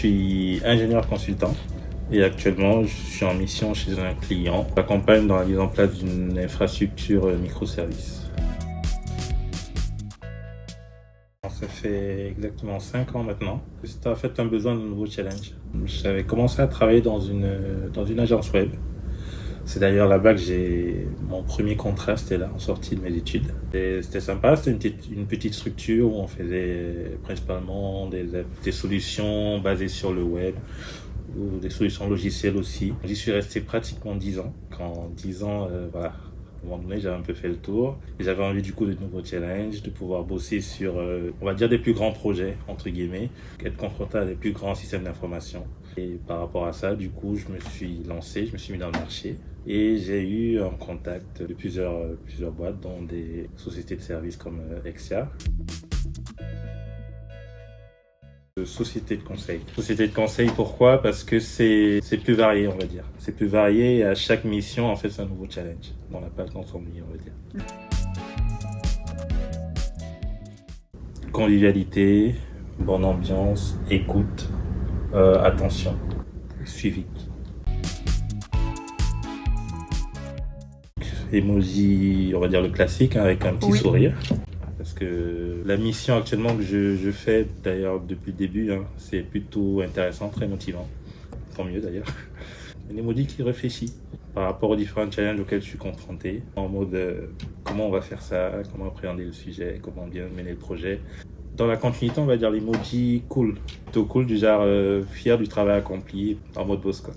suis ingénieur consultant et actuellement, je suis en mission chez un client. J'accompagne dans la mise en place d'une infrastructure microservice. Ça fait exactement 5 ans maintenant. C'était en fait un besoin de nouveau challenge. J'avais commencé à travailler dans une agence web. C'est d'ailleurs là-bas que j'ai mon premier contrat, c'était là, en sortie de mes études. Et c'était sympa, c'était une petite structure où on faisait principalement des solutions basées sur le web, ou des solutions logicielles aussi. J'y suis resté pratiquement 10 ans. En 10 ans, voilà, à un moment donné, j'avais un peu fait le tour. Et j'avais envie du coup de nouveaux challenges, de pouvoir bosser sur, on va dire, des plus grands projets, entre guillemets, être confronté à des plus grands systèmes d'information. Et par rapport à ça, du coup, je me suis lancé, je me suis mis dans le marché. Et j'ai eu un contact de plusieurs boîtes, dont des sociétés de services comme Exia. Société de conseil. Société de conseil, pourquoi? Parce que c'est plus varié, on va dire. C'est plus varié et à chaque mission, en fait, c'est un nouveau challenge. On n'a pas le temps de s'ennuyer, on va dire. Convivialité, bonne ambiance, écoute, attention, suivi. Emoji, on va dire le classique, hein, avec un petit sourire. Parce que la mission actuellement que je fais, d'ailleurs depuis le début, hein, c'est plutôt intéressant, très motivant. Tant mieux d'ailleurs. Un emoji qui réfléchit par rapport aux différents challenges auxquels je suis confronté. En mode comment on va faire ça, comment appréhender le sujet, comment bien mener le projet. Dans la continuité, on va dire l'emoji cool. Plutôt cool, du genre fier du travail accompli, en mode boss quoi.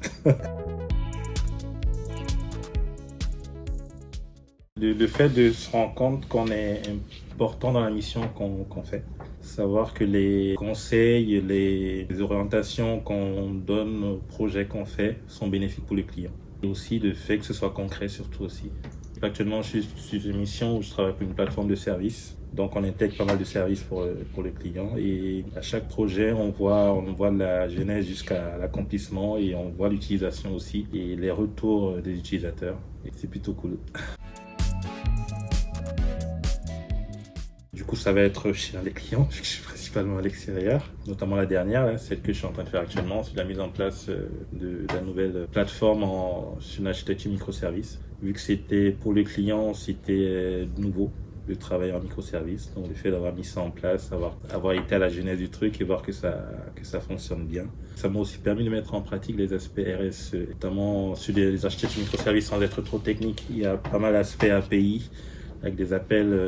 Le fait de se rendre compte qu'on est important dans la mission qu'on fait. Savoir que les conseils, les orientations qu'on donne aux projets qu'on fait sont bénéfiques pour le client. Et aussi le fait que ce soit concret surtout aussi. Actuellement, je suis sur une mission où je travaille pour une plateforme de services. Donc, on intègre pas mal de services pour le client. Et à chaque projet, on voit la genèse jusqu'à l'accomplissement et on voit l'utilisation aussi et les retours des utilisateurs. Et c'est plutôt cool. Du coup, ça va être chez les clients, puisque je suis principalement à l'extérieur. Notamment la dernière, là, celle que je suis en train de faire actuellement, c'est la mise en place de la nouvelle plateforme sur une architecture microservice. Vu que c'était pour les clients, c'était nouveau de travailler en microservice. Donc le fait d'avoir mis ça en place, avoir été à la genèse du truc et voir que ça fonctionne bien. Ça m'a aussi permis de mettre en pratique les aspects RSE, notamment sur les architectures microservices sans être trop technique. Il y a pas mal d'aspects API, avec des appels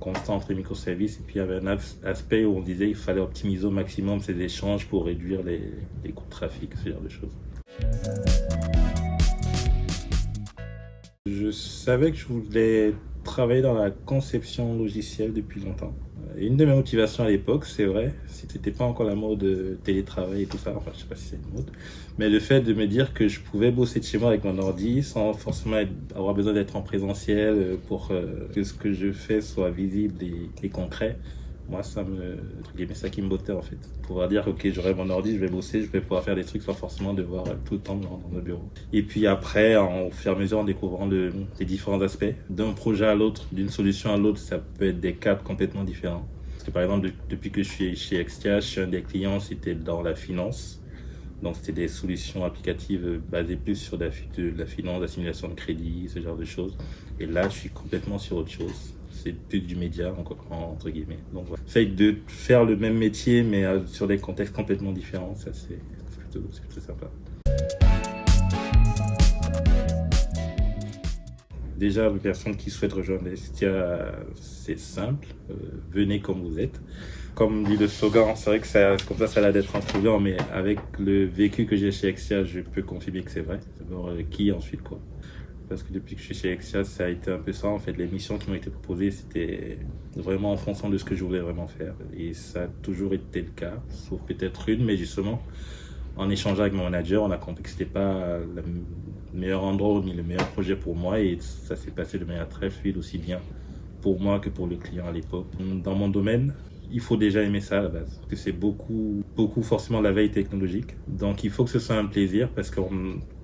constants entre les microservices. Et puis il y avait un aspect où on disait qu'il fallait optimiser au maximum ces échanges pour réduire les coûts de trafic, ce genre de choses. Je savais que je voulais travailler dans la conception logicielle depuis longtemps. Et une de mes motivations à l'époque, c'est vrai, c'était pas encore la mode télétravail et tout ça, enfin je sais pas si c'est une mode, mais le fait de me dire que je pouvais bosser de chez moi avec mon ordi sans forcément avoir besoin d'être en présentiel pour que ce que je fais soit visible et concret, moi ça qui me bottait en fait. Pouvoir dire ok, j'aurai mon ordi, je vais bosser, je vais pouvoir faire des trucs sans forcément devoir tout le temps dans le bureau. Et puis après, au fur et à mesure en découvrant les différents aspects, d'un projet à l'autre, d'une solution à l'autre, ça peut être des cadres complètement différents. Parce que par exemple, depuis que je suis chez Extia, je suis un des clients, c'était dans la finance. Donc c'était des solutions applicatives basées plus sur de la finance, la simulation de crédit, ce genre de choses. Et là, je suis complètement sur autre chose. C'est plus du média, entre guillemets. Donc voilà. Fait de faire le même métier, mais sur des contextes complètement différents, ça c'est plutôt sympa. Déjà, les personnes qui souhaitent rejoindre Extia, c'est simple, venez comme vous êtes. Comme dit le slogan, c'est vrai que comme ça a l'air d'être intriguant, mais avec le vécu que j'ai chez Exia, je peux confirmer que c'est vrai. D'abord, qui ensuite quoi. Parce que depuis que je suis chez Exia, ça a été un peu ça. En fait, les missions qui m'ont été proposées, c'était vraiment en fonction de ce que je voulais vraiment faire. Et ça a toujours été le cas, sauf peut-être une, mais justement, en échangeant avec mon manager, on a compris que c'était pas le meilleur endroit ni le meilleur projet pour moi. Et ça s'est passé de manière très fluide, aussi bien pour moi que pour le client à l'époque. Dans mon domaine, il faut déjà aimer ça à la base. Parce que c'est beaucoup forcément la veille technologique. Donc il faut que ce soit un plaisir parce que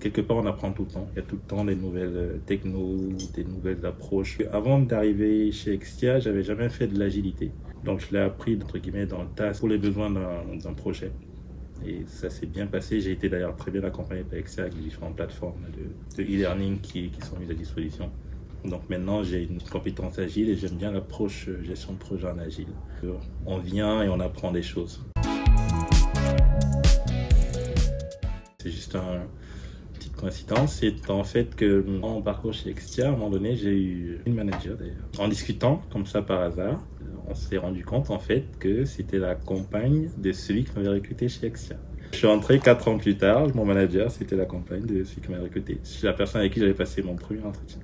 quelque part on apprend tout le temps. Il y a tout le temps des nouvelles techno, des nouvelles approches. Avant d'arriver chez Extia, j'avais jamais fait de l'agilité. Donc je l'ai appris entre guillemets dans le tas pour les besoins d'un projet. Et ça s'est bien passé. J'ai été d'ailleurs très bien accompagné par Exia avec les différentes plateformes de e-learning qui sont mises à disposition. Donc maintenant, j'ai une compétence agile et j'aime bien l'approche gestion de projet en agile. On vient et on apprend des choses. C'est juste une petite coïncidence. C'est en fait que mon parcours chez Exia, à un moment donné, j'ai eu une manager d'ailleurs. En discutant, comme ça par hasard, on s'est rendu compte en fait que c'était la compagne de celui qui m'avait recruté chez Exia. Je suis rentré 4 ans plus tard, mon manager, c'était la compagne de celui qui m'avait recruté. C'est la personne avec qui j'avais passé mon premier entretien.